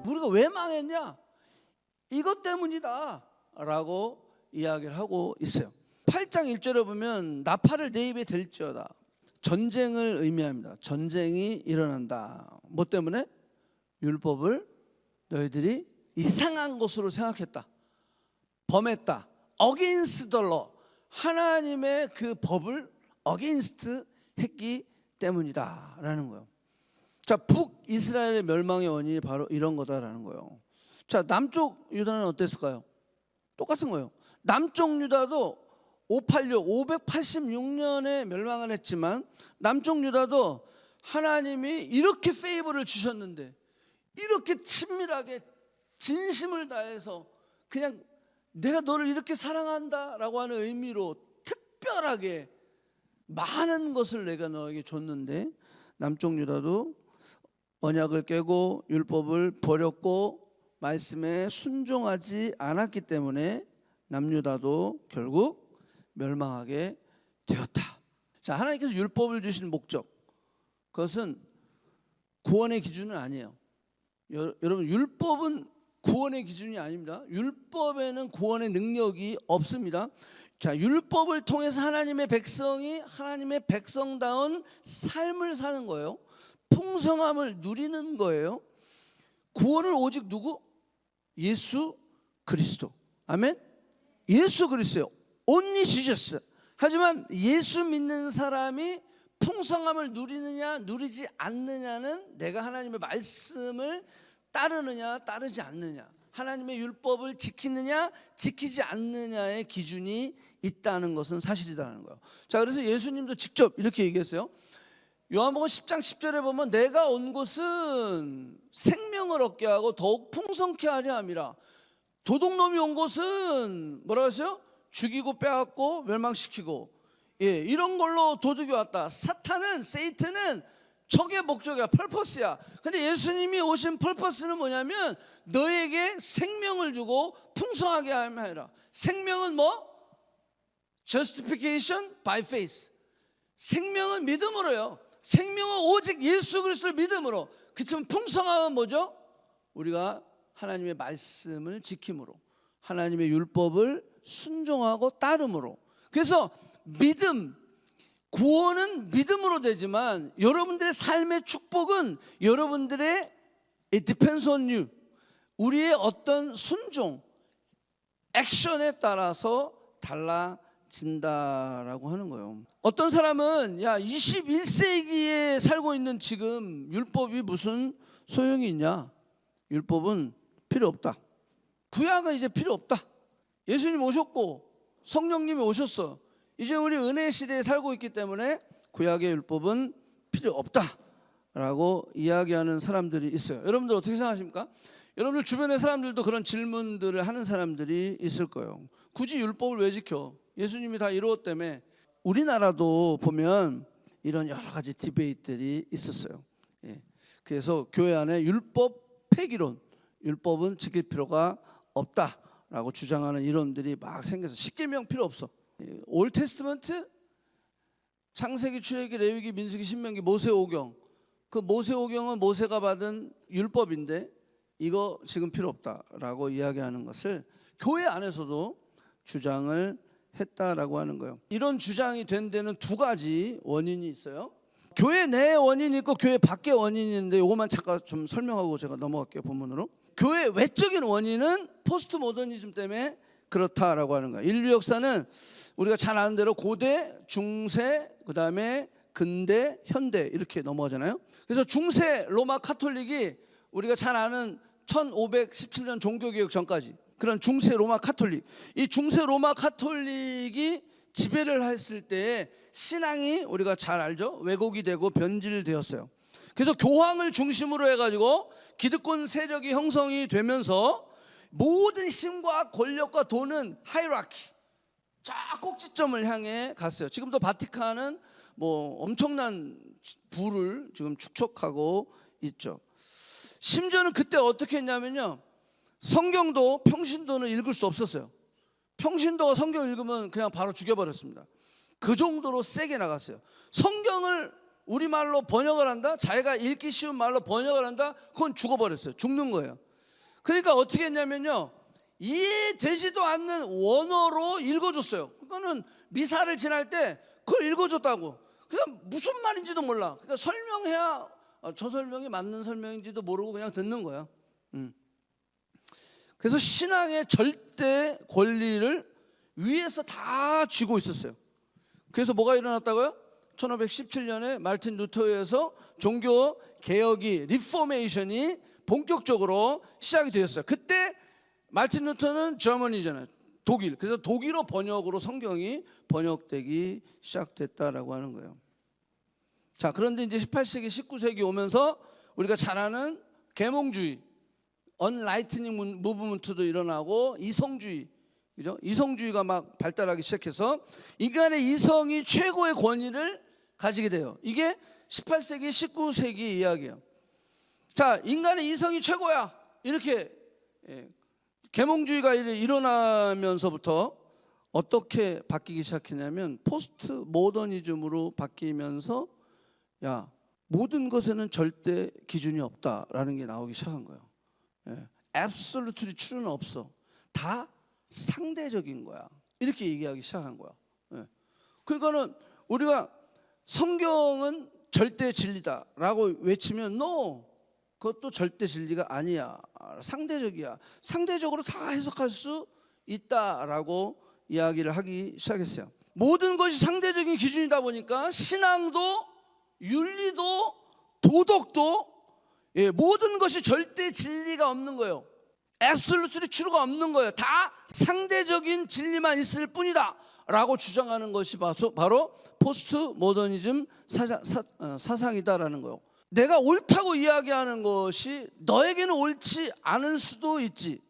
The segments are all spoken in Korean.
우리가 왜 망했냐? 이것 때문이다 라고 이야기를 하고 있어요. 8장 1절에 보면 나팔을 내 입에 댈지어다. 전쟁을 의미합니다. 전쟁이 일어난다. 뭐 때문에? 율법을 너희들이 이상한 것으로 생각했다, 범했다. against the law, 하나님의 그 법을 against 했기 때문이다 라는 거예요. 자, 북이스라엘의 멸망의 원인이 바로 이런 거다라는 거예요. 자, 남쪽 유다는 어땠을까요? 똑같은 거예요. 남쪽 유다도 586년에 멸망을 했지만 남쪽 유다도 하나님이 이렇게 페이버를 주셨는데, 이렇게 친밀하게 진심을 다해서 그냥 내가 너를 이렇게 사랑한다라고 하는 의미로 특별하게 많은 것을 내가 너에게 줬는데, 남쪽 유다도 언약을 깨고 율법을 버렸고 말씀에 순종하지 않았기 때문에 남유다도 결국 멸망하게 되었다. 자, 하나님께서 율법을 주신 목적, 그것은 구원의 기준은 아니에요. 여러분, 율법은 구원의 기준이 아닙니다. 율법에는 구원의 능력이 없습니다. 자, 율법을 통해서 하나님의 백성이 하나님의 백성다운 삶을 사는 거예요. 풍성함을 누리는 거예요. 구원을 오직 누구? 예수 그리스도. 아멘. 예수 그리스도요. only Jesus. 하지만 예수 믿는 사람이 풍성함을 누리느냐 누리지 않느냐는 내가 하나님의 말씀을 따르느냐 따르지 않느냐, 하나님의 율법을 지키느냐 지키지 않느냐의 기준이 있다는 것은 사실이라는 거예요. 자, 그래서 예수님도 직접 이렇게 얘기했어요. 요한복음 10장 10절에 보면 내가 온 곳은 생명을 얻게 하고 더욱 풍성케 하려 함이라. 도둑놈이 온 곳은 뭐라고 했어요? 죽이고 빼앗고 멸망시키고, 이런 걸로 도둑이 왔다. 사탄은, 세이트는 적의 목적이야, 펄퍼스야. 근데 예수님이 오신 펄퍼스는 뭐냐면 너에게 생명을 주고 풍성하게 하라. 생명은 뭐? Justification by faith. 생명은 믿음으로요. 생명은 오직 예수 그리스도를 믿음으로. 그치만 풍성함은 뭐죠? 우리가 하나님의 말씀을 지킴으로, 하나님의 율법을 순종하고 따름으로. 그래서 믿음, 구원은 믿음으로 되지만 여러분들의 삶의 축복은 여러분들의 it depends on you, 우리의 어떤 순종, 액션에 따라서 달라진다라고 하는 거예요. 어떤 사람은 21세기에 살고 있는 지금 율법이 무슨 소용이 있냐? 율법은 필요 없다. 구약은 이제 필요 없다. 예수님 오셨고 성령님이 오셨어. 이제 우리 은혜 시대에 살고 있기 때문에 구약의 율법은 필요 없다라고 이야기하는 사람들이 있어요. 여러분들 어떻게 생각하십니까? 여러분들 주변의 사람들도 그런 질문들을 하는 사람들이 있을 거예요. 굳이 율법을 왜 지켜? 예수님이 다 이루었다며. 우리나라도 보면 이런 여러 가지 디베이트들이 있었어요. 그래서 교회 안에 율법 폐기론, 율법은 지킬 필요가 없다라고 주장하는 이론들이 막 생겨서 십계명 필요 없어. 올 테스트먼트, 창세기, 출애굽기, 레위기, 민수기, 신명기, 모세오경. 그 모세오경은 모세가 받은 율법인데 이거 지금 필요 없다라고 이야기하는 것을 교회 안에서도 주장을 했다라고 하는 거예요. 이런 주장이 된 데는 두 가지 원인이 있어요. 교회 내 원인이 있고 교회 밖의 원인이 있는데 이것만 잠깐 좀 설명하고 제가 넘어갈게요. 본문으로. 교회 외적인 원인은 포스트 모더니즘 때문에 그렇다라고 하는 거예요. 인류 역사는 우리가 잘 아는 대로 고대, 중세, 그 다음에 근대, 현대 이렇게 넘어가잖아요. 그래서 중세 로마 카톨릭이 우리가 잘 아는 1517년 종교개혁 전까지 그런 중세 로마 카톨릭, 이 중세 로마 카톨릭이 지배를 했을 때 신앙이 우리가 잘 알죠. 왜곡이 되고 변질되었어요. 그래서 교황을 중심으로 해가지고 기득권 세력이 형성이 되면서 모든 힘과 권력과 돈은 하이라키, 저 꼭지점을 향해 갔어요. 지금도 바티칸은 뭐 엄청난 부를 지금 축적하고 있죠. 심지어는 그때 어떻게 했냐면요, 성경도 평신도는 읽을 수 없었어요. 평신도가 성경 읽으면 그냥 바로 죽여버렸습니다. 그 정도로 세게 나갔어요. 성경을 우리말로 번역을 한다, 자기가 읽기 쉬운 말로 번역을 한다, 그건 죽어버렸어요. 죽는 거예요. 그러니까 어떻게 했냐면요, 이해되지도 않는 원어로 읽어줬어요. 그거는 미사를 지날 때 그걸 읽어줬다고. 그냥 무슨 말인지도 몰라. 그러니까 설명해야 저 설명이 맞는 설명인지도 모르고 그냥 듣는 거야. 그래서 신앙의 절대 권리를 위에서 다 쥐고 있었어요. 그래서 뭐가 일어났다고요? 1517년에 말틴 루터에 의해서 종교 개혁이, 리포메이션이 본격적으로 시작이 되었어요. 그때 말틴 루터는 저머니잖아요, 독일. 그래서 독일어 번역으로 성경이 번역되기 시작됐다라고 하는 거예요. 자, 그런데 이제 18세기, 19세기 오면서 우리가 잘 아는 계몽주의, 언라이트닝 무브먼트도 일어나고 이성주의, 그죠? 이성주의가 막 발달하기 시작해서 인간의 이성이 최고의 권위를 가지게 돼요. 이게 18세기, 19세기 이야기예요. 자, 인간의 이성이 최고야, 이렇게 계몽주의가 일어나면서부터 어떻게 바뀌기 시작했냐면 포스트 모더니즘으로 바뀌면서 야, 모든 것에는 절대 기준이 없다라는 게 나오기 시작한 거예요. absolutely true는 없어. 다 상대적인 거야. 이렇게 얘기하기 시작한 거야. 그러니까는 우리가 성경은 절대 진리다라고 외치면 no, 그것도 절대 진리가 아니야. 상대적이야. 상대적으로 다 해석할 수 있다라고 이야기를 하기 시작했어요. 모든 것이 상대적인 기준이다 보니까 신앙도 윤리도 도덕도 모든 것이 절대 진리가 없는 거예요. absolutely true가 없는 거예요. 다 상대적인 진리만 있을 뿐이다 라고 주장하는 것이 바로 포스트 모더니즘 사상이다라는 거예요. 내가 옳다고 이야기하는 것이 너에게는 옳지 않을 수도 있지,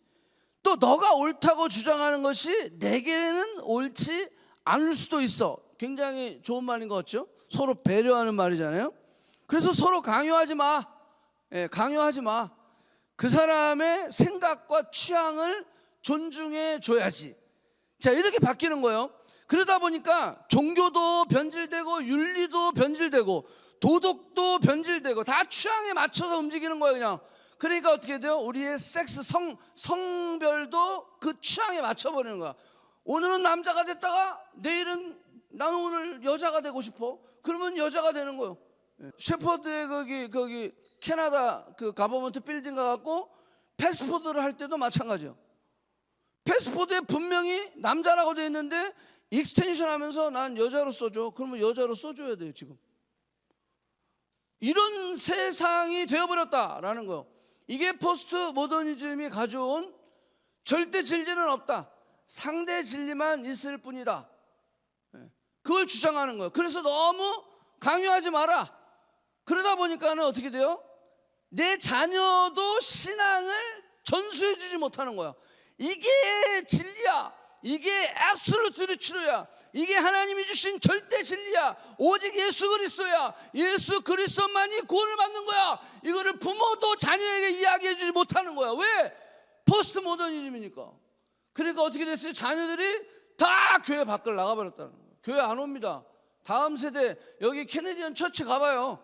또 너가 옳다고 주장하는 것이 내게는 옳지 않을 수도 있어. 굉장히 좋은 말인 것 같죠? 서로 배려하는 말이잖아요. 그래서 서로 강요하지 마. 강요하지 마. 그 사람의 생각과 취향을 존중해 줘야지. 자, 이렇게 바뀌는 거예요. 그러다 보니까 종교도 변질되고 윤리도 변질되고 도덕도 변질되고 다 취향에 맞춰서 움직이는 거예요, 그냥. 그러니까 어떻게 돼요? 우리의 섹스 성별도 그 취향에 맞춰버리는 거야. 오늘은 남자가 됐다가 내일은 나는 오늘 여자가 되고 싶어. 그러면 여자가 되는 거예요. 셰퍼드의 거기 캐나다 그 가버먼트 빌딩 가갖고 패스포드를 할 때도 마찬가지예요. 패스포드에 분명히 남자라고 되어 있는데 익스텐션 하면서 난 여자로 써줘. 그러면 여자로 써줘야 돼요, 지금. 이런 세상이 되어버렸다라는 거예요. 이게 포스트 모더니즘이 가져온 절대 진리는 없다, 상대 진리만 있을 뿐이다, 그걸 주장하는 거예요. 그래서 너무 강요하지 마라. 그러다 보니까는 어떻게 돼요? 내 자녀도 신앙을 전수해 주지 못하는 거야. 이게 진리야, 이게 absolute true야, 이게 하나님이 주신 절대 진리야, 오직 예수 그리스도야, 예수 그리스도만이 구원을 받는 거야. 이거를 부모도 자녀에게 이야기해 주지 못하는 거야. 왜? 포스트 모더니즘이니까. 그러니까 어떻게 됐어요? 자녀들이 다 교회 밖을 나가버렸다는 거예요. 교회 안 옵니다. 다음 세대 여기 캐네디언 처치 가봐요.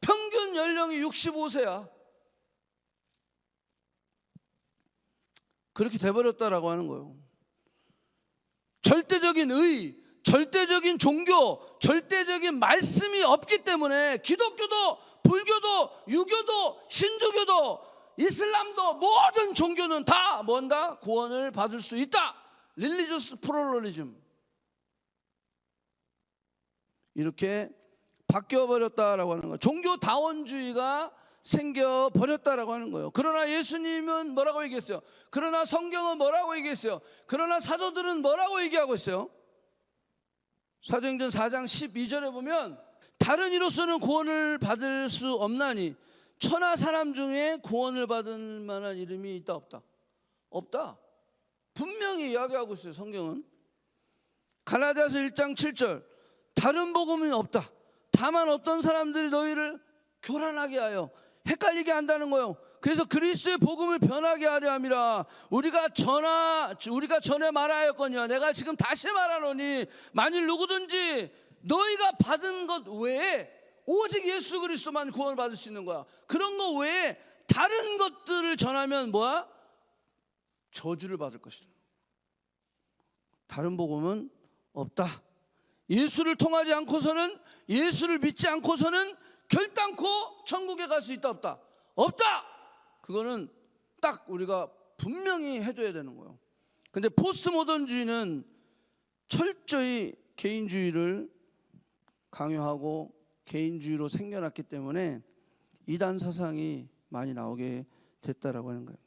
평균 연령이 65세야. 그렇게 돼버렸다라고 하는 거예요. 절대적인 의, 절대적인 종교, 절대적인 말씀이 없기 때문에 기독교도 불교도 유교도 힌두교도 이슬람도 모든 종교는 다 뭔다? 구원을 받을 수 있다. 릴리저스 플루럴리즘. 이렇게 바뀌어버렸다라고 하는 거예요. 종교다원주의가 생겨버렸다라고 하는 거예요. 그러나 예수님은 뭐라고 얘기했어요? 그러나 성경은 뭐라고 얘기했어요? 그러나 사도들은 뭐라고 얘기하고 있어요? 사도행전 4장 12절에 보면 다른 이로서는 구원을 받을 수 없나니 천하 사람 중에 구원을 받을 만한 이름이 있다 없다? 없다. 분명히 이야기하고 있어요, 성경은. 갈라디아서 1장 7절 다른 복음은 없다. 다만 어떤 사람들이 너희를 교란하게 하여 헷갈리게 한다는 거예요. 그래서 그리스도의 복음을 변하게 하려 함이라. 우리가 전에 말하였거니와 내가 지금 다시 말하노니 만일 누구든지 너희가 받은 것 외에 오직 예수 그리스도만 구원을 받을 수 있는 거야. 그런 거 외에 다른 것들을 전하면 뭐야? 저주를 받을 것이다. 다른 복음은 없다. 예수를 통하지 않고서는, 예수를 믿지 않고서는 결단코 천국에 갈 수 있다 없다? 없다. 그거는 딱 우리가 분명히 해둬야 되는 거예요. 근데 포스트 모던주의는 철저히 개인주의를 강요하고 개인주의로 생겨났기 때문에 이단 사상이 많이 나오게 됐다라고 하는 거예요.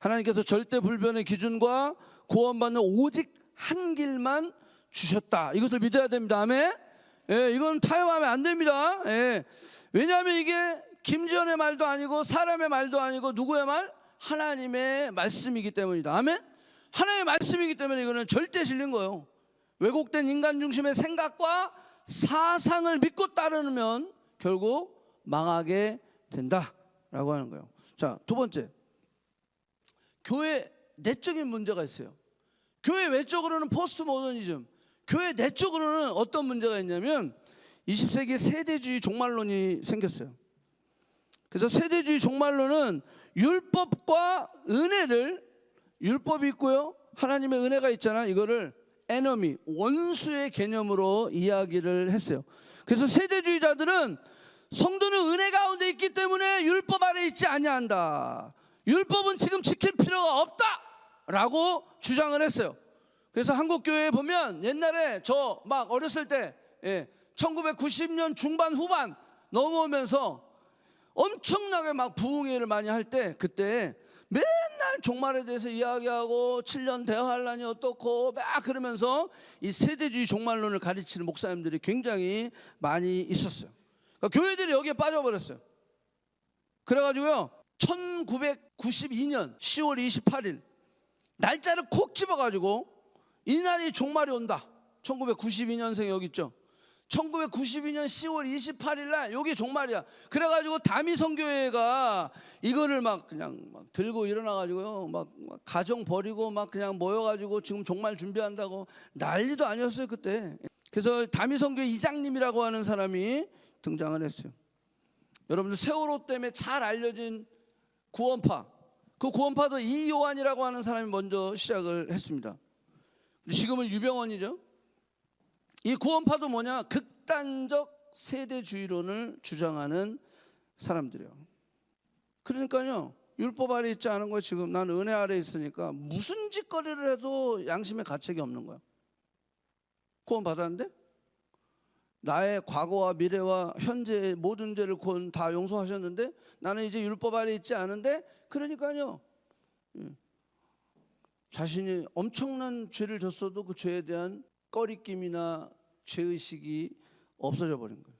하나님께서 절대 불변의 기준과 구원받는 오직 한 길만 주셨다. 이것을 믿어야 됩니다. 아멘. 예, 이건 타협하면 안 됩니다. 예. 왜냐하면 이게 김지연의 말도 아니고 사람의 말도 아니고 누구의 말? 하나님의 말씀이기 때문이다. 아멘. 하나님의 말씀이기 때문에 이거는 절대 진리인 거예요. 왜곡된 인간 중심의 생각과 사상을 믿고 따르면 결국 망하게 된다라고 하는 거예요. 자, 두 번째, 교회 내적인 문제가 있어요. 교회 외적으로는 포스트 모더니즘, 교회 내적으로는 어떤 문제가 있냐면 20세기 세대주의 종말론이 생겼어요. 그래서 세대주의 종말론은 율법과 은혜를, 율법이 있고요, 하나님의 은혜가 있잖아, 이거를 에너미, 원수의 개념으로 이야기를 했어요. 그래서 세대주의자들은 성도는 은혜 가운데 있기 때문에 율법 아래 있지 아니한다, 율법은 지금 지킬 필요가 없다라고 주장을 했어요. 그래서 한국 교회에 보면 옛날에 저 막 어렸을 때 1990년 중반 후반 넘어오면서 엄청나게 막 부흥회를 많이 할 때, 그때 맨날 종말에 대해서 이야기하고 7년 대환란이 어떻고 막 그러면서 이 세대주의 종말론을 가르치는 목사님들이 굉장히 많이 있었어요. 그러니까 교회들이 여기에 빠져버렸어요. 그래가지고요, 1992년 10월 28일 날짜를 콕 집어가지고 이날이 종말이 온다. 1992년생 여기 있죠. 1992년 10월 28일 날 여기 종말이야. 그래가지고 다미성교회가 이거를 막 그냥 막 들고 일어나가지고요, 막 가정 버리고 막 그냥 모여가지고 지금 종말 준비한다고 난리도 아니었어요 그때. 그래서 다미성교회 이장님이라고 하는 사람이 등장을 했어요. 여러분들 세월호 때문에 잘 알려진 구원파, 그 구원파도 이요한이라고 하는 사람이 먼저 시작을 했습니다. 지금은 유병원이죠. 이 구원파도 뭐냐? 극단적 세대주의론을 주장하는 사람들이에요. 그러니까요, 율법 아래 있지 않은 거예요. 지금 난 은혜 아래 있으니까 무슨 짓거리를 해도 양심의 가책이 없는 거야. 구원 받았는데 나의 과거와 미래와 현재의 모든 죄를 구원 다 용서하셨는데 나는 이제 율법 아래 있지 않은데, 그러니까요, 자신이 엄청난 죄를 졌어도 그 죄에 대한 꺼리낌이나 죄의식이 없어져 버린 거예요.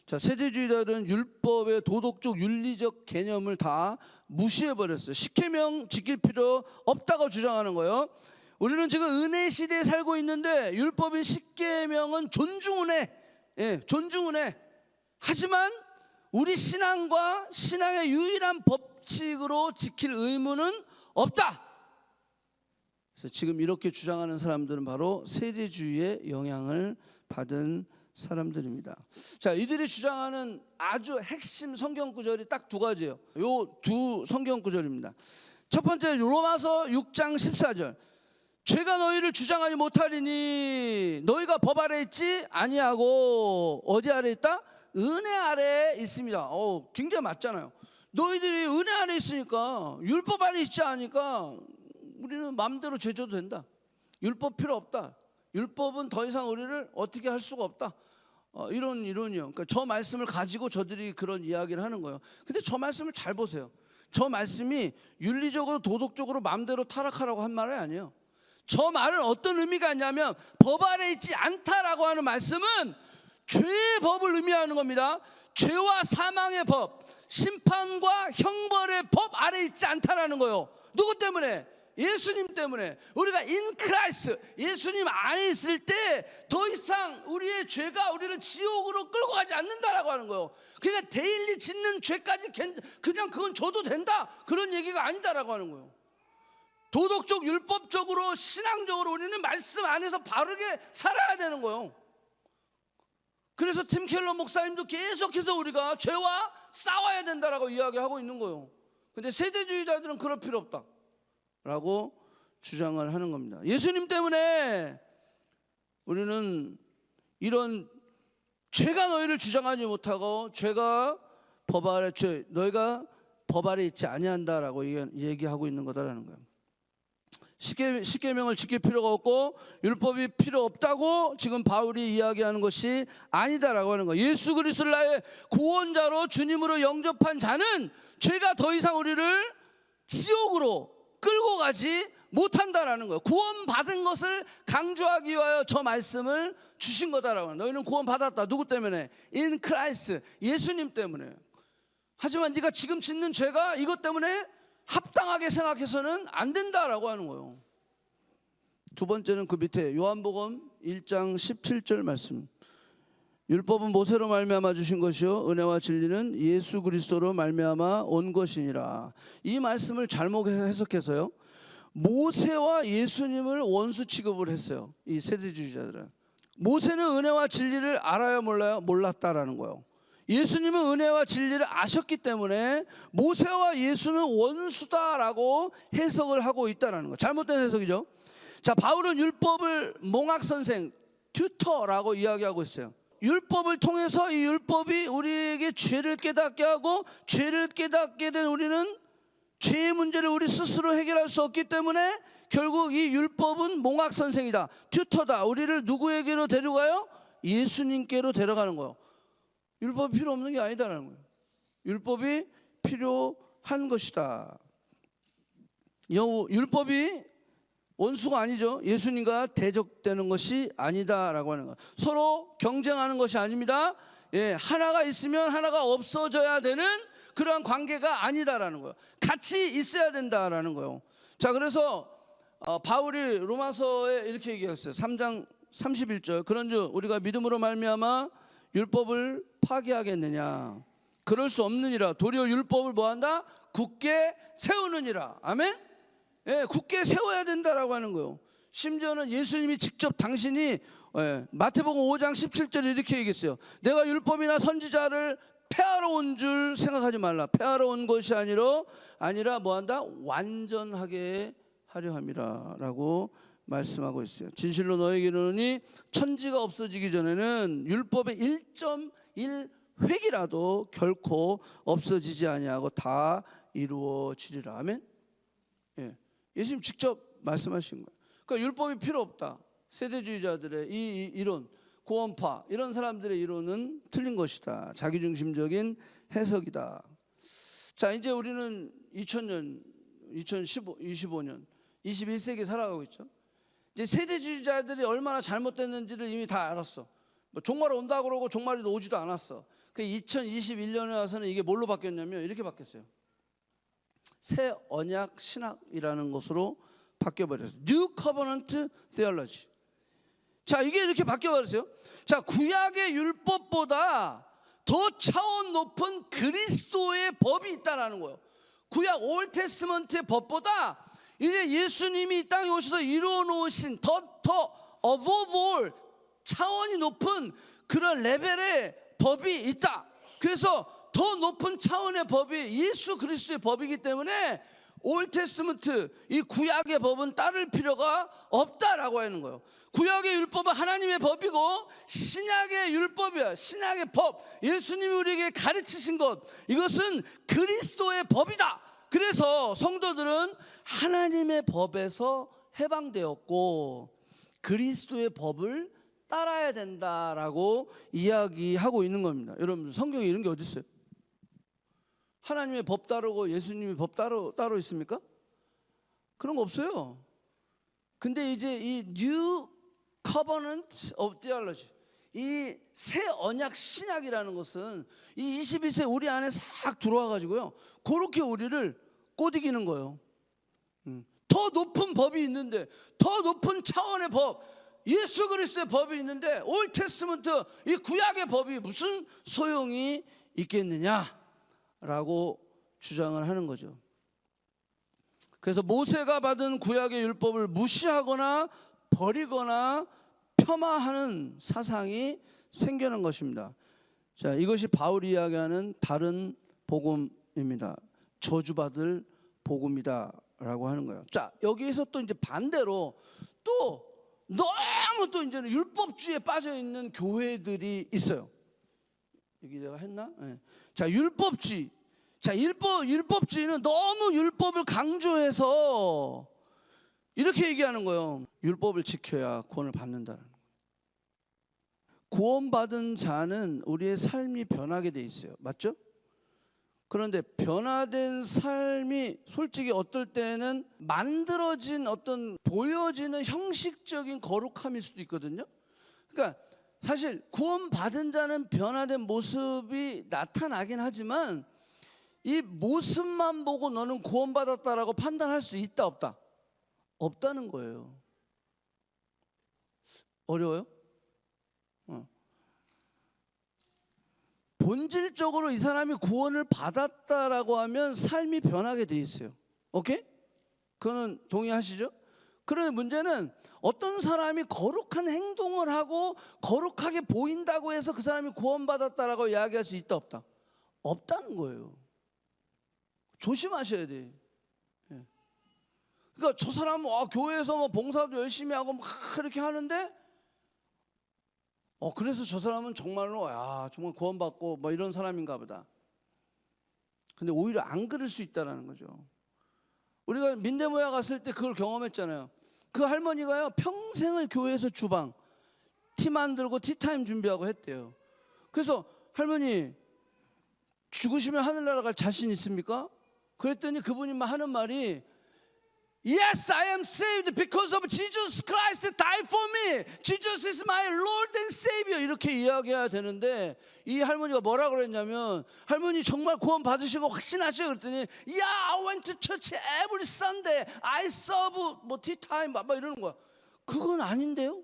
자, 세대주의자들은 율법의 도덕적 윤리적 개념을 다 무시해 버렸어요. 십계명 지킬 필요 없다고 주장하는 거예요. 우리는 지금 은혜 시대에 살고 있는데 율법인 십계명은 존중은혜, 존중은혜. 하지만 우리 신앙과 신앙의 유일한 법칙으로 지킬 의무는 없다. 그래서 지금 이렇게 주장하는 사람들은 바로 세대주의의 영향을 받은 사람들입니다. 자, 이들이 주장하는 아주 핵심 성경 구절이 딱 두 가지예요. 요 두 성경 구절입니다. 첫 번째, 로마서 6장 14절. 죄가 너희를 주장하지 못하리니 너희가 법 아래 있지 아니하고 어디 아래 있다? 은혜 아래 있습니다. 굉장히 맞잖아요. 너희들이 은혜 아래 있으니까, 율법 아래 있지 않으니까 우리는 마음대로 죄 져도 된다. 율법 필요 없다. 율법은 더 이상 우리를 어떻게 할 수가 없다. 이런 이론이요. 그러니까 저 말씀을 가지고 저들이 그런 이야기를 하는 거예요. 근데 저 말씀을 잘 보세요. 저 말씀이 윤리적으로 도덕적으로 마음대로 타락하라고 한 말이 아니에요. 저 말은 어떤 의미가 있냐면 법 아래 있지 않다라고 하는 말씀은 죄의 법을 의미하는 겁니다. 죄와 사망의 법, 심판과 형벌의 법 아래 있지 않다라는 거예요. 누구 때문에? 예수님 때문에. 우리가 in Christ, 예수님 안에 있을 때 더 이상 우리의 죄가 우리를 지옥으로 끌고 가지 않는다라고 하는 거예요. 그러니까 데일리 짓는 죄까지 그냥 그건 줘도 된다, 그런 얘기가 아니다라고 하는 거예요. 도덕적, 율법적으로, 신앙적으로 우리는 말씀 안에서 바르게 살아야 되는 거예요. 그래서 팀 켈러 목사님도 계속해서 우리가 죄와 싸워야 된다라고 이야기하고 있는 거예요. 근데 세대주의자들은 그럴 필요 없다라고 주장을 하는 겁니다. 예수님 때문에 우리는 이런 죄가 너희를 주장하지 못하고 너희가 법 아래 있지 아니한다라고 얘기하고 있는 거다라는 거예요. 십계명을 지킬 필요가 없고 율법이 필요 없다고 지금 바울이 이야기하는 것이 아니다라고 하는 거예요. 예수 그리스도를 나의 구원자로 주님으로 영접한 자는 죄가 더 이상 우리를 지옥으로 끌고 가지 못한다라는 거예요. 구원받은 것을 강조하기 위하여 저 말씀을 주신 거다라고 하는 거예요. 너희는 구원받았다. 누구 때문에? In Christ, 예수님 때문에. 하지만 네가 지금 짓는 죄가 이것 때문에 합당하게 생각해서는 안 된다라고 하는 거예요. 두 번째는 그 밑에 요한복음 1장 17절 말씀. 율법은 모세로 말미암아 주신 것이요 은혜와 진리는 예수 그리스도로 말미암아 온 것이니라. 이 말씀을 잘못 해석해서요, 모세와 예수님을 원수 취급을 했어요. 이 세대주의자들은. 모세는 은혜와 진리를 알아요 몰라요? 몰랐다라는 거예요. 예수님은 은혜와 진리를 아셨기 때문에 모세와 예수는 원수다라고 해석을 하고 있다는 거. 잘못된 해석이죠. 자, 바울은 율법을 몽학선생, 튜터라고 이야기하고 있어요. 율법을 통해서 이 율법이 우리에게 죄를 깨닫게 하고, 죄를 깨닫게 된 우리는 죄의 문제를 우리 스스로 해결할 수 없기 때문에 결국 이 율법은 몽학선생이다, 튜터다. 우리를 누구에게로 데려가요? 예수님께로 데려가는 거예요. 율법이 필요 없는 게 아니다라는 거예요. 율법이 필요한 것이다. 율법이 원수가 아니죠. 예수님과 대적되는 것이 아니다라고 하는 거예요. 서로 경쟁하는 것이 아닙니다. 하나가 있으면 하나가 없어져야 되는 그러한 관계가 아니다라는 거예요. 같이 있어야 된다라는 거예요. 자, 그래서 바울이 로마서에 이렇게 얘기했어요. 3장 31절. 그런즉 우리가 믿음으로 말미암아 율법을 파기하겠느냐? 그럴 수 없느니라. 도리어 율법을 뭐한다? 굳게 세우느니라. 아멘? 굳게 세워야 된다라고 하는 거예요. 심지어는 예수님이 직접 당신이 마태복음 5장 17절에 이렇게 얘기했어요. 내가 율법이나 선지자를 폐하러 온 줄 생각하지 말라. 폐하러 온 것이 아니라 뭐한다? 완전하게 하려 함이라 라고 말씀하고 있어요. 진실로 너에게 이르노니 천지가 없어지기 전에는 율법의 1.1획이라도 결코 없어지지 아니하고 다 이루어지리라. 아멘. 예수님 직접 말씀하신 거예요. 그러니까 율법이 필요 없다. 세대주의자들의 이 이론, 구원파 이런 사람들의 이론은 틀린 것이다. 자기중심적인 해석이다. 자, 이제 우리는 2000년, 2025년, 21세기 살아가고 있죠. 이제 세대주의자들이 얼마나 잘못됐는지를 이미 다 알았어. 뭐 종말 온다 그러고 종말이 오지도 않았어. 그 2021년에 와서는 이게 뭘로 바뀌었냐면 이렇게 바뀌었어요. 새 언약 신학이라는 것으로 바뀌어버렸어요. New Covenant Theology. 자, 이게 이렇게 바뀌어버렸어요. 자, 구약의 율법보다 더 차원 높은 그리스도의 법이 있다라는 거예요. 구약 올 테스트먼트의 법보다 이제 예수님이 이 땅에 오셔서 이루어 놓으신 더 above all 차원이 높은 그런 레벨의 법이 있다. 그래서 더 높은 차원의 법이 예수 그리스도의 법이기 때문에 올 테스트먼트 이 구약의 법은 따를 필요가 없다라고 하는 거예요. 구약의 율법은 하나님의 법이고 신약의 율법이야. 신약의 법, 예수님이 우리에게 가르치신 것, 이것은 그리스도의 법이다. 그래서 성도들은 하나님의 법에서 해방되었고 그리스도의 법을 따라야 된다라고 이야기하고 있는 겁니다. 여러분, 성경에 이런 게 어디 있어요? 하나님의 법 따르고 예수님의 법 따로 있습니까? 그런 거 없어요. 근데 이제 이 New Covenant of Theology, 이 새 언약 신약이라는 것은 이 21세 우리 안에 싹 들어와 가지고요, 그렇게 우리를 꼬드기는 거예요. 더 높은 법이 있는데, 더 높은 차원의 법, 예수 그리스도의 법이 있는데 올 테스트먼트 이 구약의 법이 무슨 소용이 있겠느냐라고 주장을 하는 거죠. 그래서 모세가 받은 구약의 율법을 무시하거나 버리거나 폄하하는 사상이 생겨난 것입니다. 자, 이것이 바울이 이야기하는 다른 복음입니다. 저주받을 복음이다라고 하는 거예요. 자, 여기에서 또 이제 반대로 또 너무 또 이제는 율법주의에 빠져 있는 교회들이 있어요. 여기 내가 했나? 네. 자, 율법주의. 자, 율법주의는 너무 율법을 강조해서 이렇게 얘기하는 거예요. 율법을 지켜야 구원을 받는다는 거예요. 구원받은 자는 우리의 삶이 변하게 돼 있어요. 맞죠? 그런데 변화된 삶이 솔직히 어떨 때는 만들어진 어떤 보여지는 형식적인 거룩함일 수도 있거든요. 그러니까 사실 구원받은 자는 변화된 모습이 나타나긴 하지만 이 모습만 보고 너는 구원받았다라고 판단할 수 있다 없다? 없다는 거예요. 어려워요? 본질적으로 이 사람이 구원을 받았다라고 하면 삶이 변하게 돼 있어요. 오케이? 그거는 동의하시죠? 그런데 문제는 어떤 사람이 거룩한 행동을 하고 거룩하게 보인다고 해서 그 사람이 구원받았다라고 이야기할 수 있다 없다? 없다는 거예요. 조심하셔야 돼. 그러니까 저 사람은 교회에서 뭐 봉사도 열심히 하고 막 이렇게 하는데 그래서 저 사람은 정말로 정말 구원받고 뭐 이런 사람인가 보다. 근데 오히려 안 그럴 수 있다라는 거죠. 우리가 민대모야 갔을 때 그걸 경험했잖아요. 그 할머니가요 평생을 교회에서 주방 티 만들고 티타임 준비하고 했대요. 그래서 할머니 죽으시면 하늘나라 갈 자신 있습니까? 그랬더니 그분이 하는 말이 Yes, I am saved because of Jesus Christ died for me. Jesus is my Lord and Savior. 이렇게 이야기해야 되는데 이 할머니가 뭐라 그랬냐면 할머니 정말 구원 받으시고 확신하셔요? 그랬더니 Yeah, I went to church every Sunday. I serve tea time 막 이러는 거야. 그건 아닌데요?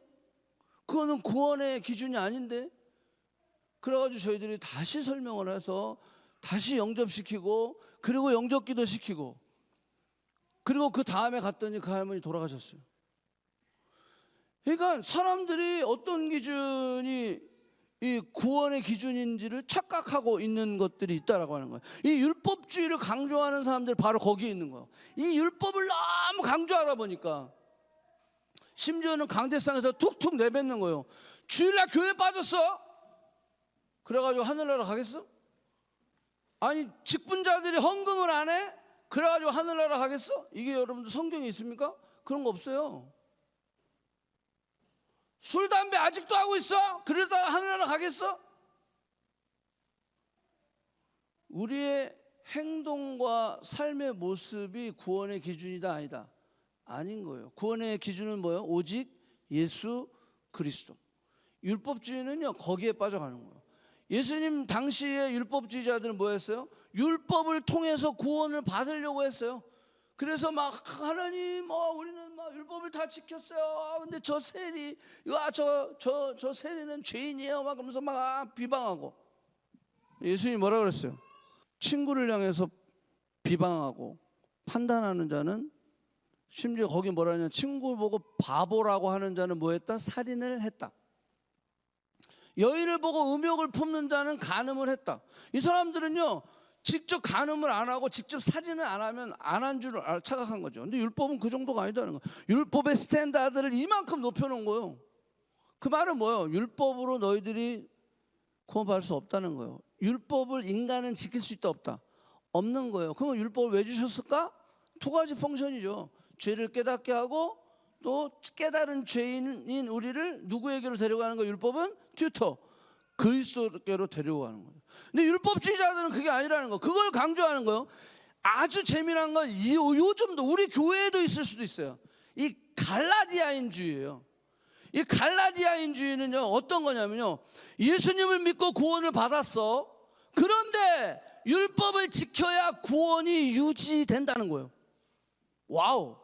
그거는 구원의 기준이 아닌데. 그래가지고 저희들이 다시 설명을 해서 다시 영접시키고 그리고 영접기도 시키고 그리고 그 다음에 갔더니 그 할머니 돌아가셨어요. 그러니까 사람들이 어떤 기준이 이 구원의 기준인지를 착각하고 있는 것들이 있다라고 하는 거예요. 이 율법주의를 강조하는 사람들 바로 거기에 있는 거예요. 이 율법을 너무 강조하다 보니까 심지어는 강대상에서 툭툭 내뱉는 거예요. 주일날 교회 빠졌어? 그래가지고 하늘나라 가겠어? 아니 직분자들이 헌금을 안 해? 그래가지고 하늘나라 가겠어? 이게 여러분들 성경에 있습니까? 그런 거 없어요. 술, 담배 아직도 하고 있어? 그러다가 하늘나라 가겠어? 우리의 행동과 삶의 모습이 구원의 기준이다 아니다? 아닌 거예요. 구원의 기준은 뭐예요? 오직 예수 그리스도. 율법주의는요 거기에 빠져가는 거예요. 예수님 당시의 율법주의자들은 뭐였어요? 율법을 통해서 구원을 받으려고 했어요. 그래서 하나님 우리는 율법을 다 지켰어요. 근데 저 세리 저 세리는 죄인이에요. 그러면서 비방하고. 예수님이 뭐라 그랬어요? 친구를 향해서 비방하고 판단하는 자는 심지어 거기 뭐라 하냐 친구 보고 바보라고 하는 자는 뭐 했다? 살인을 했다. 여인을 보고 음욕을 품는 자는 간음을 했다. 이 사람들은요 직접 간음을 안 하고 직접 살인을 안 하면 안 한 줄 착각한 거죠. 근데 율법은 그 정도가 아니다는 거예요. 율법의 스탠다드를 이만큼 높여놓은 거예요. 그 말은 뭐예요? 율법으로 너희들이 구원받을 수 없다는 거예요. 율법을 인간은 지킬 수 있다 없다? 없는 거예요. 그럼 율법을 왜 주셨을까? 두 가지 펑션이죠. 죄를 깨닫게 하고 또 깨달은 죄인인 우리를 누구에게로 데려가는 거예요? 율법은 튜터 그리스도께로 데려가는 거예요. 근데 율법주의자들은 그게 아니라는 거. 그걸 강조하는 거예요. 아주 재미난 건 요즘도 우리 교회에도 있을 수도 있어요. 이 갈라디아인주의예요. 이 갈라디아인주의는요 어떤 거냐면요 예수님을 믿고 구원을 받았어. 그런데 율법을 지켜야 구원이 유지된다는 거예요. 와우.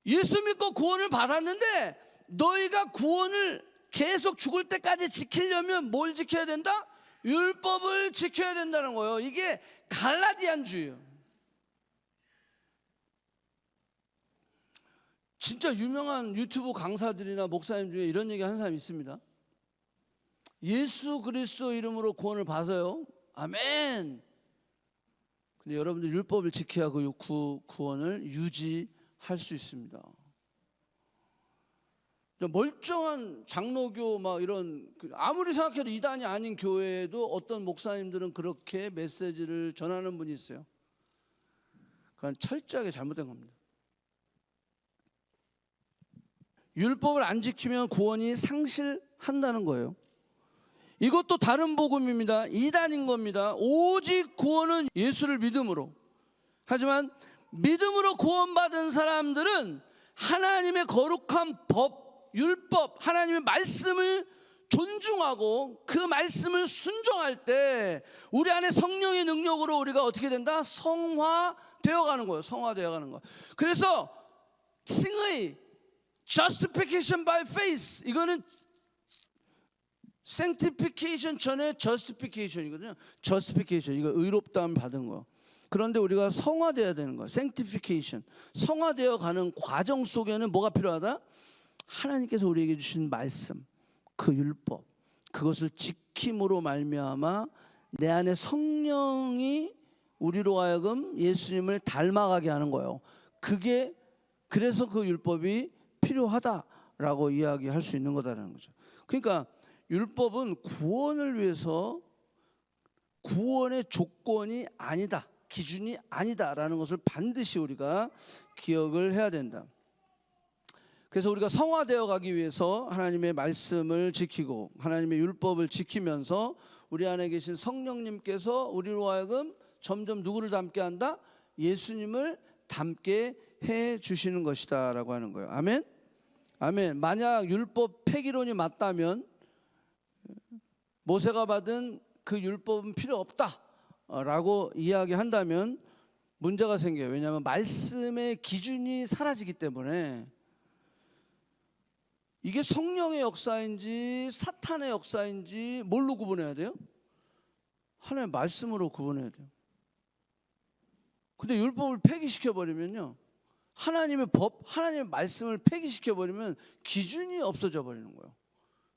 예수 믿고 구원을 받았는데 너희가 구원을 계속 죽을 때까지 지키려면 뭘 지켜야 된다? 율법을 지켜야 된다는 거예요. 이게 갈라디안주의예요. 진짜 유명한 유튜브 강사들이나 목사님 중에 이런 얘기 하는 사람이 있습니다. 예수 그리스도 이름으로 구원을 받아요. 아멘. 근데 여러분들 율법을 지켜야 그 구원을 유지할 수 있습니다. 멀쩡한 장로교 막 이런 아무리 생각해도 이단이 아닌 교회에도 어떤 목사님들은 그렇게 메시지를 전하는 분이 있어요. 그건 철저하게 잘못된 겁니다. 율법을 안 지키면 구원이 상실한다는 거예요. 이것도 다른 복음입니다. 이단인 겁니다. 오직 구원은 예수를 믿음으로. 하지만 믿음으로 구원받은 사람들은 하나님의 거룩한 법, 율법, 하나님의 말씀을 존중하고 그 말씀을 순종할 때 우리 안에 성령의 능력으로 우리가 어떻게 된다? 성화되어 가는 거예요. 성화되어 가는 거. 그래서 칭의 justification by faith, 이거는 sanctification 전에 justification이거든요. justification, 이거 의롭다함 받은 거. 그런데 우리가 성화되어야 되는 거예요. sanctification, 성화되어 가는 과정 속에는 뭐가 필요하다? 하나님께서 우리에게 주신 말씀, 그 율법, 그것을 지킴으로 말미암아 내 안에 성령이 우리로 하여금 예수님을 닮아가게 하는 거예요. 그게 그래서 그 율법이 필요하다라고 이야기할 수 있는 거다라는 거죠. 그러니까 율법은 구원을 위해서 구원의 조건이 아니다, 기준이 아니다라는 것을 반드시 우리가 기억을 해야 된다. 그래서 우리가 성화되어 가기 위해서 하나님의 말씀을 지키고 하나님의 율법을 지키면서 우리 안에 계신 성령님께서 우리로 하여금 점점 누구를 닮게 한다? 예수님을 닮게 해 주시는 것이다 라고 하는 거예요. 아멘? 아멘. 만약 율법 폐기론이 맞다면 모세가 받은 그 율법은 필요 없다 라고 이야기한다면 문제가 생겨요. 왜냐하면 말씀의 기준이 사라지기 때문에. 이게 성령의 역사인지 사탄의 역사인지 뭘로 구분해야 돼요? 하나님의 말씀으로 구분해야 돼요. 근데 율법을 폐기시켜버리면요, 하나님의 법, 하나님의 말씀을 폐기시켜버리면 기준이 없어져 버리는 거예요.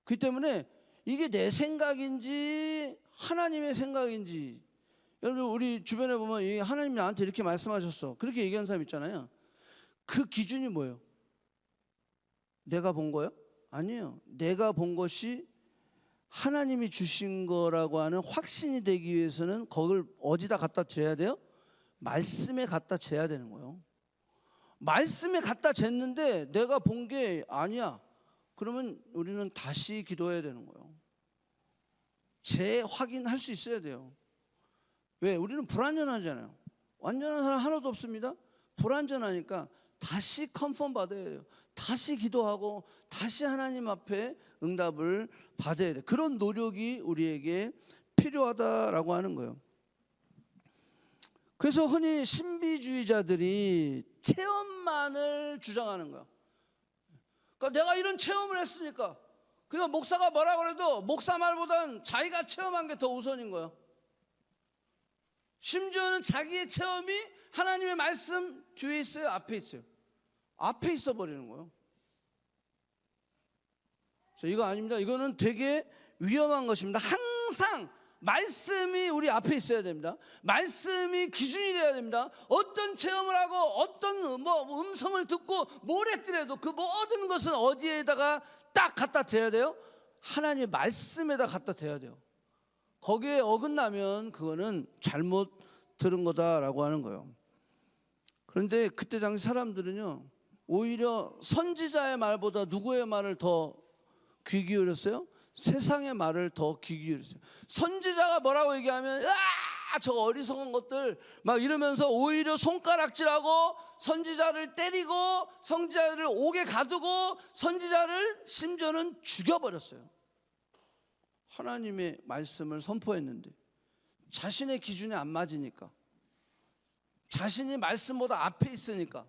그렇기 때문에 이게 내 생각인지 하나님의 생각인지, 여러분 우리 주변에 보면 하나님이 나한테 이렇게 말씀하셨어, 그렇게 얘기하는 사람 있잖아요. 그 기준이 뭐예요? 내가 본 거요? 아니에요. 내가 본 것이 하나님이 주신 거라고 하는 확신이 되기 위해서는 그걸 어디다 갖다 재야 돼요? 말씀에 갖다 재야 되는 거예요. 말씀에 갖다 쟀는데 내가 본 게 아니야. 그러면 우리는 다시 기도해야 되는 거예요. 재확인할 수 있어야 돼요. 왜? 우리는 불완전하잖아요. 완전한 사람 하나도 없습니다. 불완전하니까 다시 컨펌 받아야 돼요. 다시 기도하고 다시 하나님 앞에 응답을 받아야 돼요. 그런 노력이 우리에게 필요하다라고 하는 거예요. 그래서 흔히 신비주의자들이 체험만을 주장하는 거야. 그러니까 내가 이런 체험을 했으니까, 그러니까 목사가 뭐라고 해도 목사 말보단 자기가 체험한 게 더 우선인 거예요. 심지어는 자기의 체험이 하나님의 말씀 뒤에 있어요, 앞에 있어요? 앞에 있어 버리는 거예요. 이거 아닙니다. 이거는 되게 위험한 것입니다. 항상 말씀이 우리 앞에 있어야 됩니다. 말씀이 기준이 되어야 됩니다. 어떤 체험을 하고 어떤 음성을 듣고 뭘 했더라도 그 모든 것은 어디에다가 딱 갖다 대야 돼요? 하나님의 말씀에다 갖다 대야 돼요. 거기에 어긋나면 그거는 잘못 들은 거다라고 하는 거예요. 그런데 그때 당시 사람들은요, 오히려 선지자의 말보다 누구의 말을 더 귀 기울였어요? 세상의 말을 더 귀 기울였어요. 선지자가 뭐라고 얘기하면 저 어리석은 것들 막 이러면서 오히려 손가락질하고 선지자를 때리고 선지자를 옥에 가두고 선지자를 심지어는 죽여버렸어요. 하나님의 말씀을 선포했는데 자신의 기준에 안 맞으니까, 자신이 말씀보다 앞에 있으니까,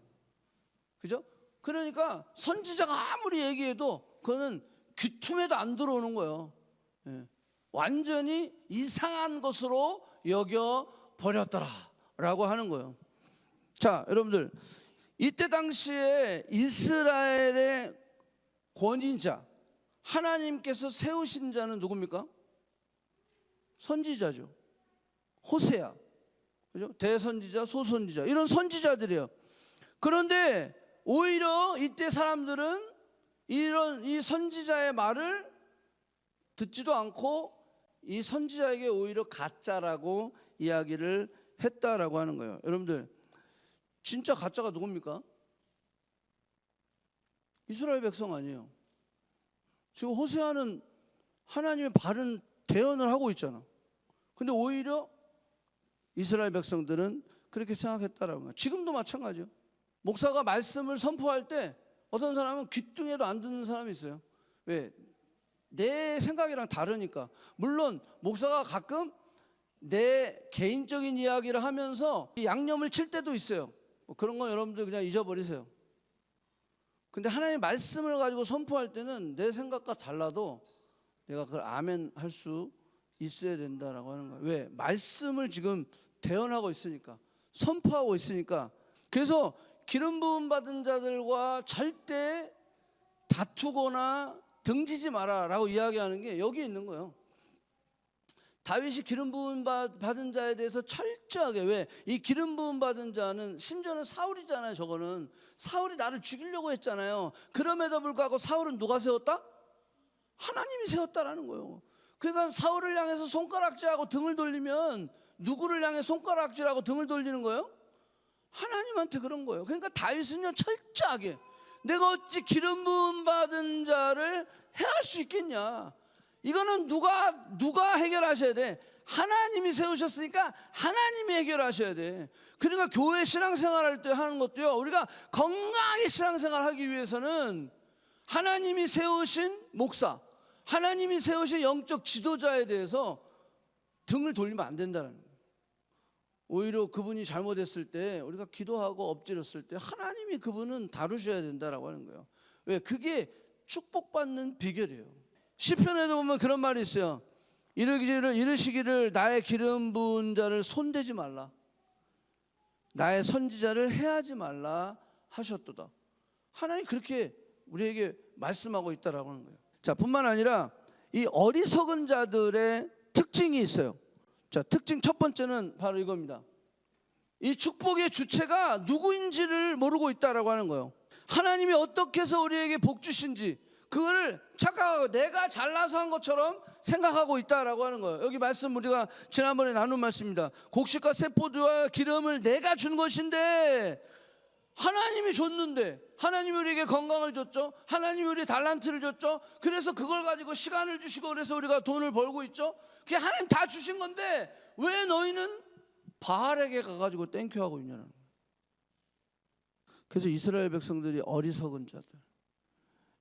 그죠? 그러니까 선지자가 아무리 얘기해도 그거는 귀tum에도 안 들어오는 거예요. 완전히 이상한 것으로 여겨버렸더라라고 하는 거예요. 자, 여러분들, 이때 당시에 이스라엘의 권위자, 하나님께서 세우신 자는 누굽니까? 선지자죠. 호세아. 그죠? 대선지자, 소선지자 이런 선지자들이에요. 그런데 오히려 이때 사람들은 이런 이 선지자의 말을 듣지도 않고 이 선지자에게 오히려 가짜라고 이야기를 했다라고 하는 거예요. 여러분들 진짜 가짜가 누굽니까? 이스라엘 백성 아니에요. 지금 호세아는 하나님의 바른 대언을 하고 있잖아. 근데 오히려 이스라엘 백성들은 그렇게 생각했다라는 거예요. 지금도 마찬가지예요. 목사가 말씀을 선포할 때 어떤 사람은 귀뚱해도 안 듣는 사람이 있어요. 왜? 내 생각이랑 다르니까. 물론 목사가 가끔 내 개인적인 이야기를 하면서 양념을 칠 때도 있어요. 그런 건 여러분들 그냥 잊어버리세요. 근데 하나님의 말씀을 가지고 선포할 때는 내 생각과 달라도 내가 그걸 아멘 할 수 있어야 된다라고 하는 거예요. 왜? 말씀을 지금 대언하고 있으니까, 선포하고 있으니까. 그래서 기름 부음 받은 자들과 절대 다투거나 등지지 마라라고 이야기하는 게 여기 있는 거예요. 다윗이 기름 부음 받은 자에 대해서 철저하게, 왜? 이 기름 부음 받은 자는 심지어는 사울이잖아요. 저거는 사울이 나를 죽이려고 했잖아요. 그럼에도 불구하고 사울은 누가 세웠다? 하나님이 세웠다라는 거예요. 그러니까 사울을 향해서 손가락질하고 등을 돌리면 누구를 향해 손가락질하고 등을 돌리는 거예요? 하나님한테 그런 거예요. 그러니까 다윗은요 철저하게, 내가 어찌 기름 부음 받은 자를 해할 수 있겠냐? 이거는 누가 해결하셔야 돼? 하나님이 세우셨으니까 하나님이 해결하셔야 돼. 그러니까 교회 신앙생활할 때 하는 것도요, 우리가 건강하게 신앙생활하기 위해서는 하나님이 세우신 목사, 하나님이 세우신 영적 지도자에 대해서 등을 돌리면 안 된다는 거예요. 오히려 그분이 잘못했을 때 우리가 기도하고 엎드렸을 때 하나님이 그분은 다루셔야 된다라고 하는 거예요. 왜? 그게 축복받는 비결이에요. 시편에도 보면 그런 말이 있어요. 이르시기를 나의 기름 부은 자를 손대지 말라, 나의 선지자를 해하지 말라 하셨도다. 하나님 그렇게 우리에게 말씀하고 있다라고 하는 거예요. 자, 뿐만 아니라 이 어리석은 자들의 특징이 있어요. 자, 특징 첫 번째는 바로 이겁니다. 이 축복의 주체가 누구인지를 모르고 있다라고 하는 거예요. 하나님이 어떻게 해서 우리에게 복 주신지 그거를 착각하고 내가 잘나서 한 것처럼 생각하고 있다라고 하는 거예요. 여기 말씀 우리가 지난번에 나눈 말씀입니다. 곡식과 세포도와 기름을 내가 준 것인데, 하나님이 줬는데, 하나님이 우리에게 건강을 줬죠. 하나님이 우리에게 달란트를 줬죠. 그래서 그걸 가지고 시간을 주시고 그래서 우리가 돈을 벌고 있죠. 그게 하나님 다 주신 건데 왜 너희는 바알에게 가가지고 땡큐하고 있냐는 거예요. 그래서 이스라엘 백성들이 어리석은 자들,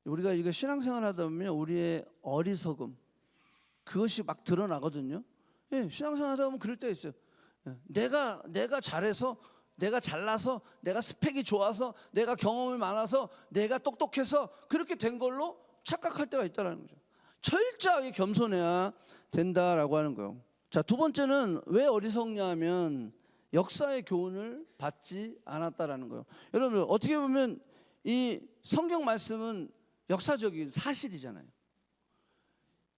우리가 이거 신앙생활 하다 보면 우리의 어리석음 그것이 막 드러나거든요. 예, 신앙생활 하다 보면 그럴 때 있어요. 예, 내가 잘해서, 내가 잘나서, 내가 스펙이 좋아서, 내가 경험이 많아서, 내가 똑똑해서 그렇게 된 걸로 착각할 때가 있다는 거죠. 철저하게 겸손해야 된다라고 하는 거예요. 자, 두 번째는 왜 어리석냐 하면 역사의 교훈을 받지 않았다라는 거예요. 여러분 어떻게 보면 이 성경 말씀은 역사적인 사실이잖아요.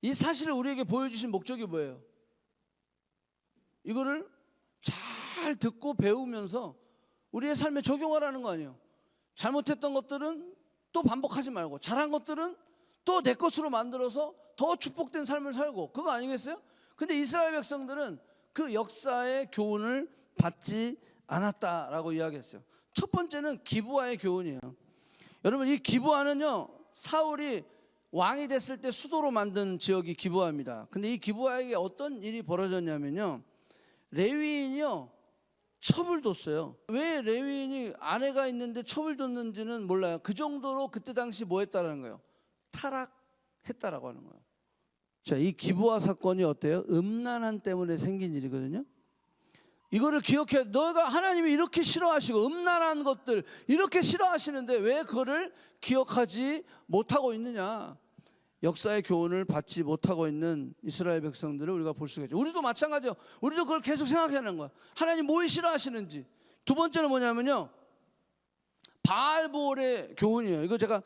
이 사실을 우리에게 보여주신 목적이 뭐예요? 이거를 잘 듣고 배우면서 우리의 삶에 적용하라는 거 아니에요. 잘못했던 것들은 또 반복하지 말고, 잘한 것들은 또 내 것으로 만들어서 더 축복된 삶을 살고, 그거 아니겠어요? 근데 이스라엘 백성들은 그 역사의 교훈을 받지 않았다라고 이야기했어요. 첫 번째는 기브아의 교훈이에요. 여러분 이 기브아는요, 사울이 왕이 됐을 때 수도로 만든 지역이 기브아입니다. 근데 이 기브아에게 어떤 일이 벌어졌냐면요, 레위인이요 첩을 뒀어요. 왜 레위인이 아내가 있는데 첩을 뒀는지는 몰라요. 그 정도로 그때 당시 뭐 했다라는 거예요? 타락했다라고 하는 거예요. 자, 이 기브아 사건이 어때요? 음란한 때문에 생긴 일이거든요. 이거를 기억해. 너가 하나님이 이렇게 싫어하시고 음란한 것들 이렇게 싫어하시는데 왜 그거를 기억하지 못하고 있느냐? 역사의 교훈을 받지 못하고 있는 이스라엘 백성들을 우리가 볼 수가 있죠. 우리도 마찬가지예요. 우리도 그걸 계속 생각하는 거야. 하나님 뭘 싫어하시는지. 두 번째는 뭐냐면요, 바알볼의 교훈이에요. 이거 제가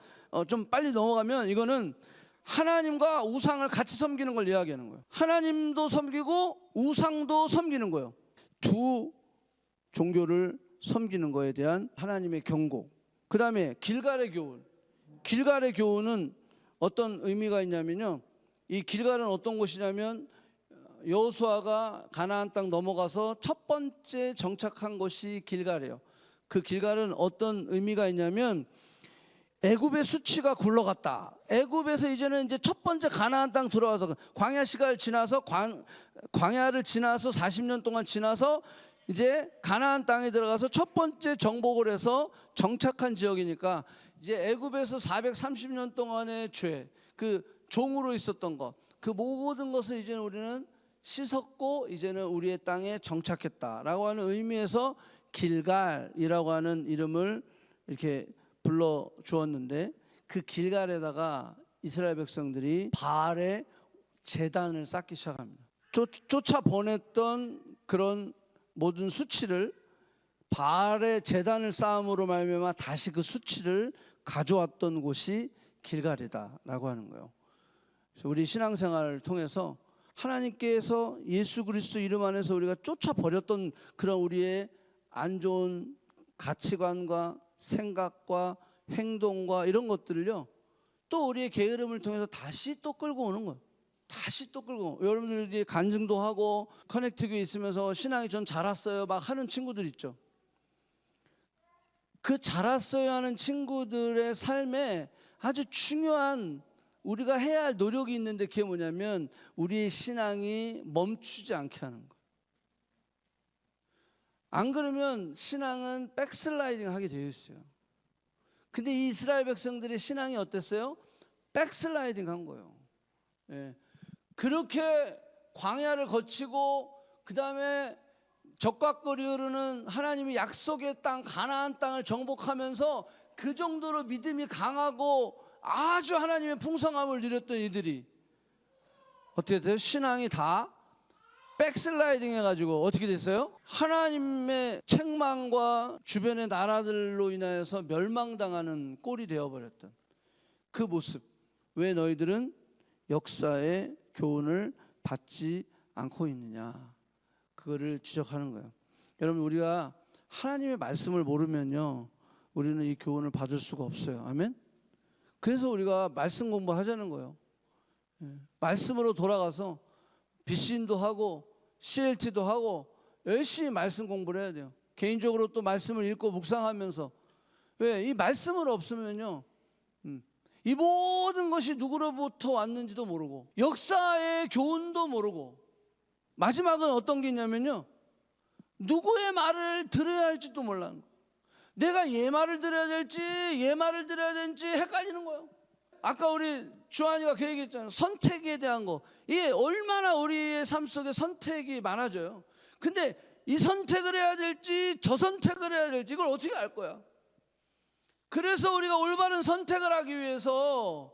좀 빨리 넘어가면 이거는 하나님과 우상을 같이 섬기는 걸 이야기하는 거예요. 하나님도 섬기고 우상도 섬기는 거예요. 두 종교를 섬기는 거에 대한 하나님의 경고. 그 다음에 길갈의 교훈. 길갈의 교훈은 어떤 의미가 있냐면요, 이 길갈은 어떤 곳이냐면 여호수아가 가나안 땅 넘어가서 첫 번째 정착한 곳이 길갈이에요. 그 길갈은 어떤 의미가 있냐면 애굽의 수치가 굴러갔다. 애굽에서 이제는 이제 첫 번째 가나안 땅 들어와서 광야 시간을 지나서 광야를 지나서 40년 동안 지나서 이제 가나안 땅에 들어가서 첫 번째 정복을 해서 정착한 지역이니까 이제 애굽에서 430년 동안의 죄, 그 종으로 있었던 것, 그 모든 것을 이제는 우리는 씻었고 이제는 우리의 땅에 정착했다라고 하는 의미에서 길갈이라고 하는 이름을 이렇게 불러 주었는데, 그 길갈에다가 이스라엘 백성들이 바알의 제단을 쌓기 시작합니다. 쫓아 보냈던 그런 모든 수치를 바알의 제단을 쌓음으로 말미암아 다시 그 수치를 가져왔던 곳이 길갈이다라고 하는 거예요. 그래서 우리 신앙생활을 통해서 하나님께서 예수 그리스도 이름 안에서 우리가 쫓아 버렸던 그런 우리의 안 좋은 가치관과 생각과 행동과 이런 것들을요, 또 우리의 게으름을 통해서 다시 또 끌고 오는 거예요. 다시 또 끌고. 여러분들이 간증도 하고 커넥트교에 있으면서 신앙이 전 자랐어요 막 하는 친구들 있죠. 그 자랐어야 하는 친구들의 삶에 아주 중요한 우리가 해야 할 노력이 있는데, 그게 뭐냐면 우리의 신앙이 멈추지 않게 하는 거예요. 안 그러면 신앙은 백슬라이딩 하게 되어 있어요. 근데 이 이스라엘 백성들의 신앙이 어땠어요? 백슬라이딩 한 거예요. 예. 그렇게 광야를 거치고 그 다음에 적각거리 흐르는 하나님의 약속의 땅 가나안 땅을 정복하면서 그 정도로 믿음이 강하고 아주 하나님의 풍성함을 누렸던 이들이 어떻게 됐어요? 신앙이 다 백슬라이딩 해가지고 어떻게 됐어요? 하나님의 책망과 주변의 나라들로 인하여서 멸망당하는 꼴이 되어버렸던 그 모습. 왜 너희들은 역사의 교훈을 받지 않고 있느냐, 그거를 지적하는 거예요. 여러분, 우리가 하나님의 말씀을 모르면요, 우리는 이 교훈을 받을 수가 없어요. 아멘. 그래서 우리가 말씀 공부하자는 거예요. 말씀으로 돌아가서 BCN도 하고 CLT도 하고 열심히 말씀 공부를 해야 돼요. 개인적으로 또 말씀을 읽고 묵상하면서. 왜? 이 말씀을 없으면요, 이 모든 것이 누구로부터 왔는지도 모르고 역사의 교훈도 모르고, 마지막은 어떤 게 있냐면요, 누구의 말을 들어야 할지도 몰라요. 내가 얘 말을 들어야 될지 얘 말을 들어야 되는지 헷갈리는 거예요. 아까 우리 주한이가 그 얘기했잖아요. 선택에 대한 거. 이게 얼마나 우리의 삶 속에 선택이 많아져요. 근데 이 선택을 해야 될지 저 선택을 해야 될지 이걸 어떻게 알 거야? 그래서 우리가 올바른 선택을 하기 위해서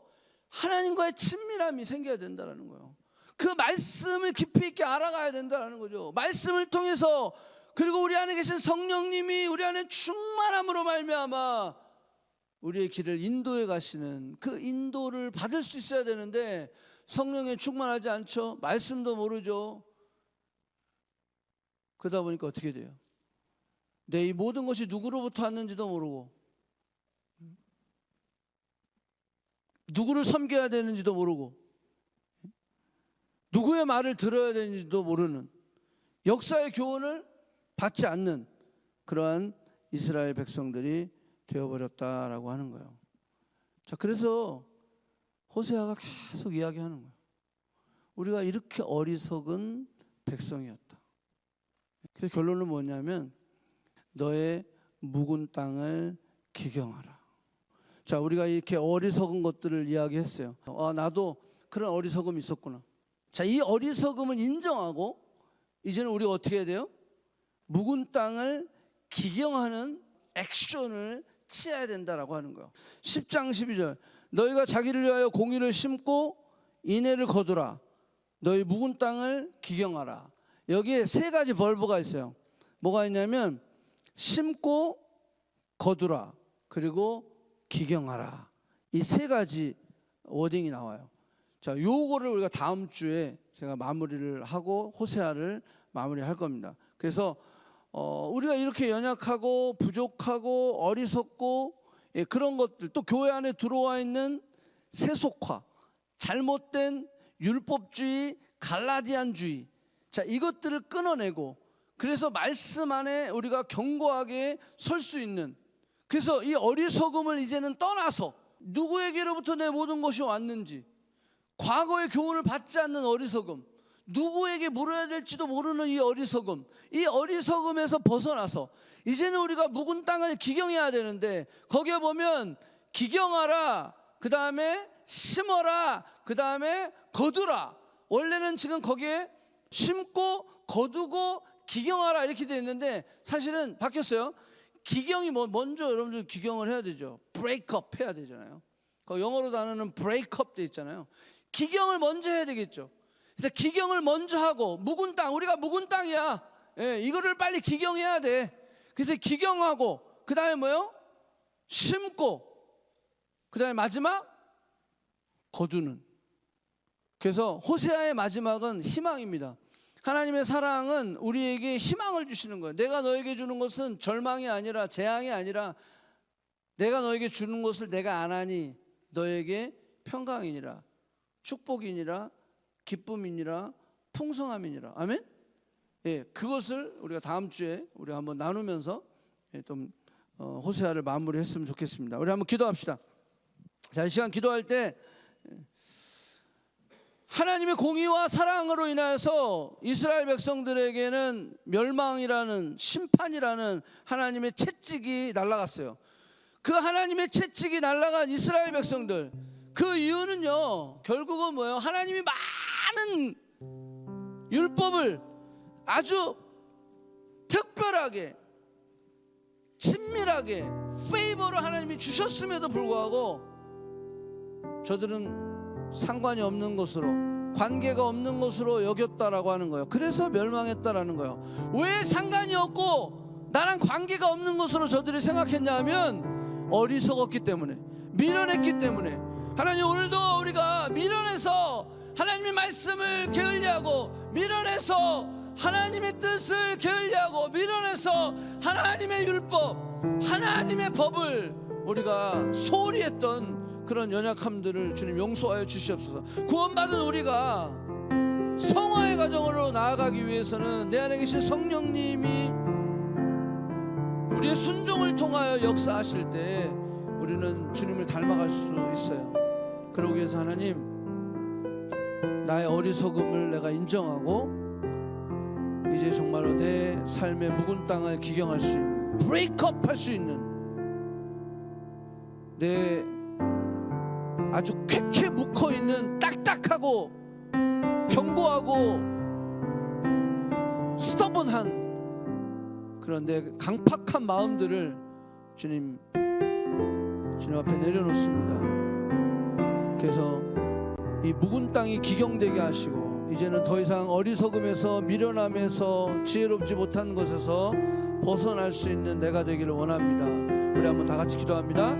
하나님과의 친밀함이 생겨야 된다는 거예요. 그 말씀을 깊이 있게 알아가야 된다는 거죠. 말씀을 통해서, 그리고 우리 안에 계신 성령님이 우리 안에 충만함으로 말미암아 우리의 길을 인도해 가시는 그 인도를 받을 수 있어야 되는데, 성령에 충만하지 않죠. 말씀도 모르죠. 그러다 보니까 어떻게 돼요? 내 이 모든 것이 누구로부터 왔는지도 모르고, 누구를 섬겨야 되는지도 모르고, 누구의 말을 들어야 되는지도 모르는, 역사의 교훈을 받지 않는 그러한 이스라엘 백성들이 되어버렸다라고 하는 거예요. 자, 그래서 호세아가 계속 이야기하는 거예요. 우리가 이렇게 어리석은 백성이었다. 그래서 결론은 뭐냐면 너의 묵은 땅을 기경하라. 자, 우리가 이렇게 어리석은 것들을 이야기했어요. 나도 그런 어리석음이 있었구나. 자, 이 어리석음을 인정하고 이제는 우리가 어떻게 해야 돼요? 묵은 땅을 기경하는 액션을 취해야 된다라고 하는 거예요. 10장 12절 너희가 자기를 위하여 공의를 심고 인애를 거두라. 너희 묵은 땅을 기경하라. 여기에 세 가지 벌브가 있어요. 뭐가 있냐면 심고 거두라, 그리고 기경하라. 이 세 가지 워딩이 나와요. 자, 요거를 우리가 다음 주에 제가 마무리를 하고 호세아를 마무리할 겁니다. 그래서 우리가 이렇게 연약하고 부족하고 어리석고 그런 것들, 또 교회 안에 들어와 있는 세속화, 잘못된 율법주의, 갈라디안주의, 자, 이것들을 끊어내고, 그래서 말씀 안에 우리가 견고하게 설 수 있는, 그래서 이 어리석음을 이제는 떠나서 누구에게로부터 내 모든 것이 왔는지, 과거의 교훈을 받지 않는 어리석음, 누구에게 물어야 될지도 모르는 이 어리석음, 이 어리석음에서 벗어나서 이제는 우리가 묵은 땅을 기경해야 되는데, 거기에 보면 기경하라, 그 다음에 심어라, 그 다음에 거두라. 원래는 지금 거기에 심고 거두고 기경하라 이렇게 되어 있는데, 사실은 바뀌었어요. 기경이 먼저 여러분들 기경을 해야 되죠. 브레이크업 해야 되잖아요. 영어로 단어는 브레이크업 되어 있잖아요. 기경을 먼저 해야 되겠죠. 그래서 기경을 먼저 하고, 묵은 땅, 우리가 묵은 땅이야. 이거를 빨리 기경해야 돼. 그래서 기경하고, 그 다음에 뭐요? 심고, 그 다음에 마지막 거두는. 그래서 호세아의 마지막은 희망입니다. 하나님의 사랑은 우리에게 희망을 주시는 거예요. 내가 너에게 주는 것은 절망이 아니라, 재앙이 아니라, 내가 너에게 주는 것을 내가 안 하니 너에게 평강이니라, 축복이니라, 기쁨이니라, 풍성함이니라. 아멘? 그것을 우리가 다음 주에 우리가 한번 나누면서 좀 호세아를 마무리했으면 좋겠습니다. 우리 한번 기도합시다. 자, 이 시간 기도할 때 하나님의 공의와 사랑으로 인하여서 이스라엘 백성들에게는 멸망이라는, 심판이라는 하나님의 채찍이 날아갔어요. 그 하나님의 채찍이 날아간 이스라엘 백성들, 그 이유는요, 결국은 뭐예요? 하나님이 많은 율법을 아주 특별하게, 친밀하게, 페이버로 하나님이 주셨음에도 불구하고 저들은 상관이 없는 것으로, 관계가 없는 것으로 여겼다라고 하는 거예요. 그래서 멸망했다라는 거예요. 왜 상관이 없고 나랑 관계가 없는 것으로 저들이 생각했냐면, 어리석었기 때문에, 미련했기 때문에. 하나님, 오늘도 우리가 미련해서 하나님의 말씀을 게을리하고, 미련해서 하나님의 뜻을 게을리하고, 미련해서 하나님의 율법, 하나님의 법을 우리가 소홀히 했던 그런 연약함들을 주님 용서하여 주시옵소서. 구원받은 우리가 성화의 과정으로 나아가기 위해서는 내 안에 계신 성령님이 우리의 순종을 통하여 역사하실 때 우리는 주님을 닮아갈 수 있어요. 그러기 위해서 하나님, 나의 어리석음을 내가 인정하고 이제 정말로 내 삶의 묵은 땅을 기경할 수 있는, 브레이크업 할 수 있는, 내 아주 쾌쾌 묵어있는 딱딱하고 견고하고 스터번한 그런 내 강팍한 마음들을 주님 앞에 내려놓습니다. 그래서 이 묵은 땅이 기경되게 하시고, 이제는 더 이상 어리석음에서, 미련함에서, 지혜롭지 못한 것에서 벗어날 수 있는 내가 되기를 원합니다. 우리 한번 다 같이 기도합니다.